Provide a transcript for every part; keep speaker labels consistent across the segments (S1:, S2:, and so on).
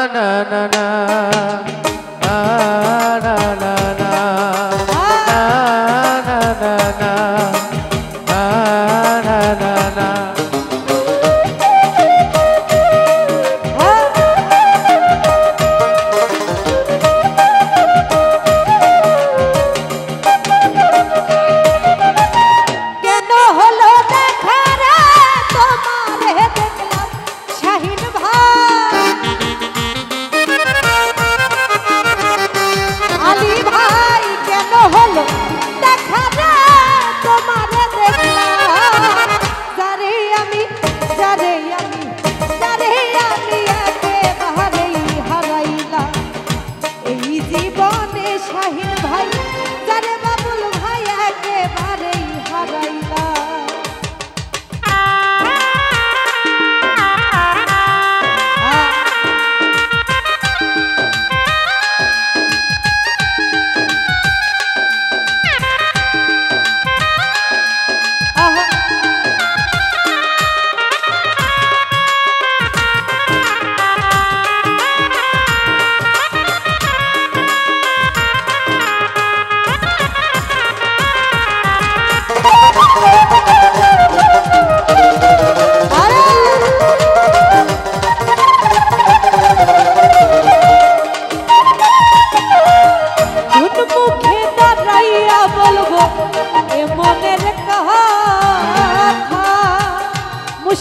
S1: na na na na na na na na na na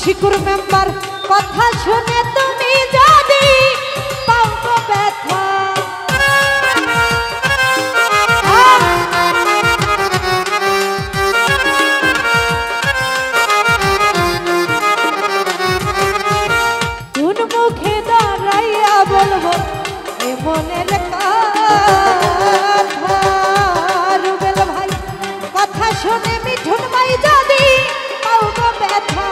S1: শিকুর member কথা শুনে তুমি যদি পাও গো ব্যথা কোন মুখে দাঁড়াইয়া বলবো এ মনের কথা রুবেল ভাই কথা শুনে মিঠুন ভাই যদি পাও গো ব্যথা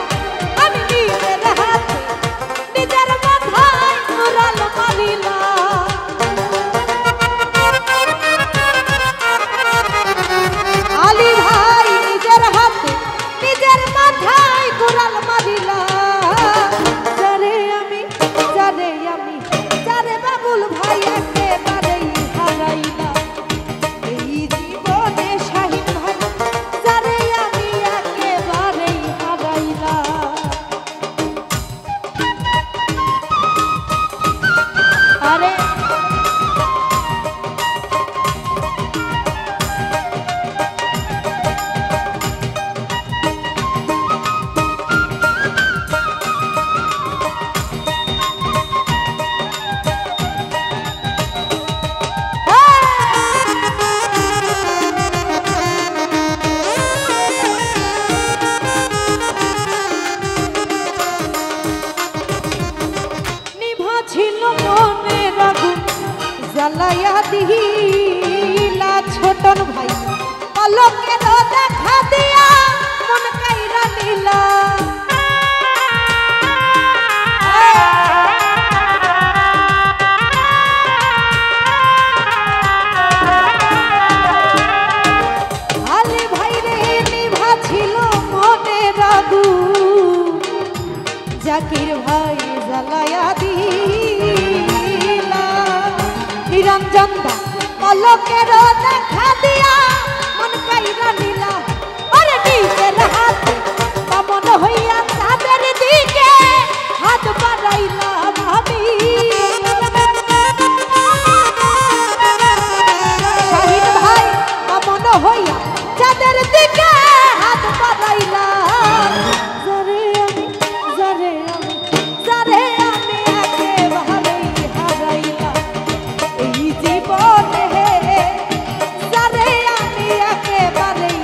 S1: জ্বালাইয়া দিলা ছোটন ভাই পলকের দেখা দিয়া মন কাইরা নিলা আলে ভাই রে নিভা ছিল মনের আগুন জাকির ভাই জ্বালাইয়া দিলা নিরঞ্জন দা পলকের দেখা দিয়া মন কাইরা নিলা আরে নিজের হাতে পাবন হইয়া তাদের দিকে হাত বাড়াইলা ভাবি শাহিন ভাই পাবন হইয়া তাদের দিকে হাত বাড়াইলা জীবনে হে সারে আমি একেবারেই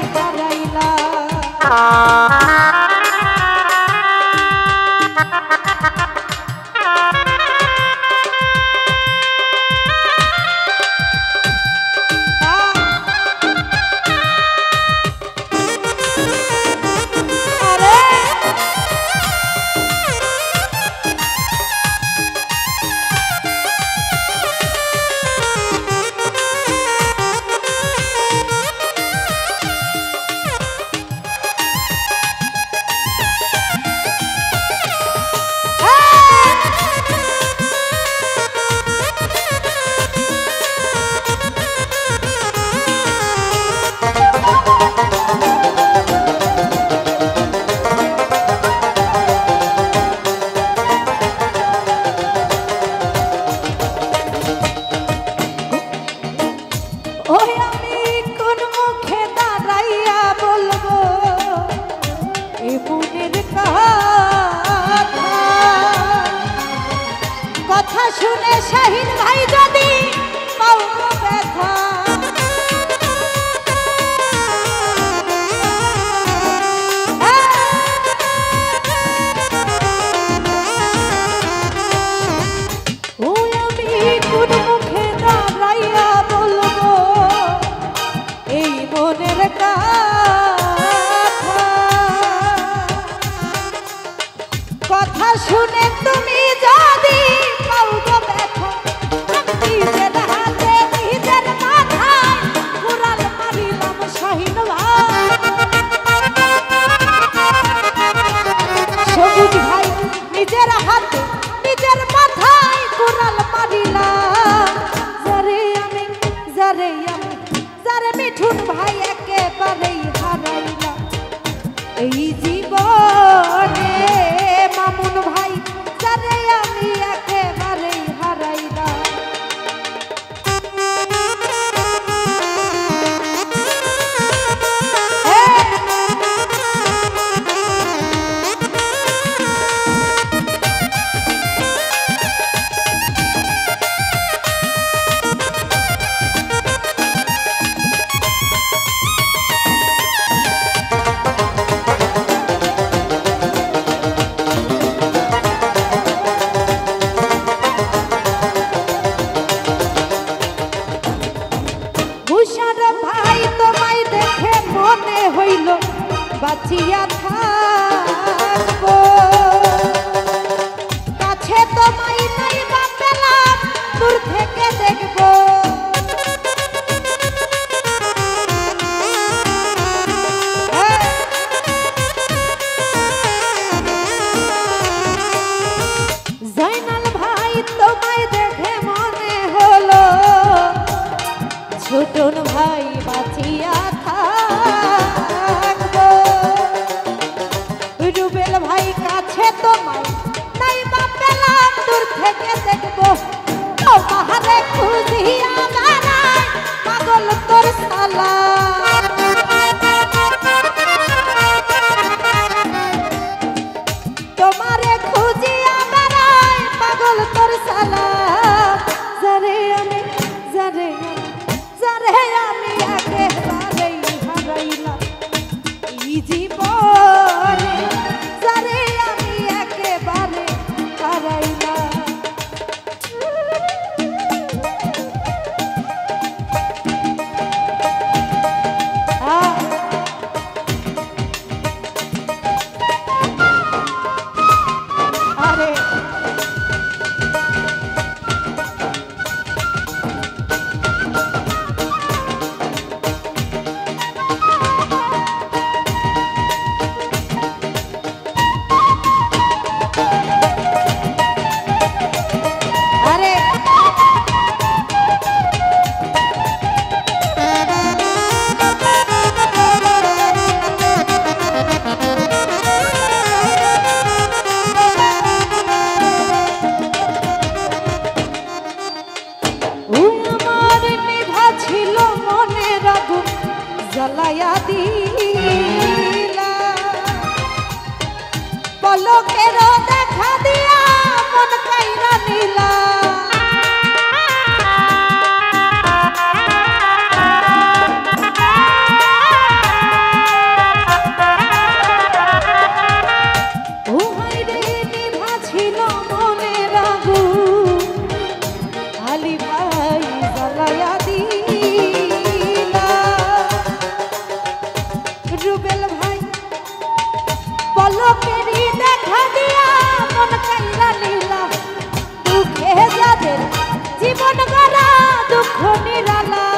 S1: কথা শুনে শাহিন ভাই যদি পাও গো ব্যথা ও আমি কোন মুখে দাঁড়াইয়া বলবো এই মনের কথা শুনে তুমি যদি পাও গো ব্যথা নিজের হাতে নিজের মাথায় কুড়াল মারিলাম শাহিন ভাই সবুজ ভাই নিজের হাতে নিজের মাথায় কুড়াল মারিলাম যারে মিঠুন ভাই একেবারেই হারাইলাম এই জীবনে মামুন ভাই যারে আমি একেবারেই হারাইলাম ভাই তোমায় দেখে মনে হইল বাঁচিয়া থাকবো কাছে তোমায় নাই বা পেলাম দূর থেকে দেখবো জয়নাল ভাই তোমায় দেখে মনে হলো ছোটন ভাই বাঁচিয়া থাকবো রুবেল ভাই কাছে তোমায় নাই বা পেলাম দূর থেকে দেখবো তোমারে খুঁজিয়া বেড়াই পাগল তোর সালা তোমারে খুঁজিয়া বেড়াই পাগল তোর সালা যারে আমি একেবারেই হারাইলাম এই জীবনে যারে আমি একেবারে হারাইলাম আরে জ্বালায়া দিলা পলকের দেখা দিয়া মন কাইরা নিলা ও হায়রে নিভা ছিল মনের আগুন আলী ভাই জ্বালায়া রুবেল ভাই পলকেরই দেখা দিয়া মন কাইরা নিলা দুঃখে যাদের জীবন গড়া দুঃখ নিরালা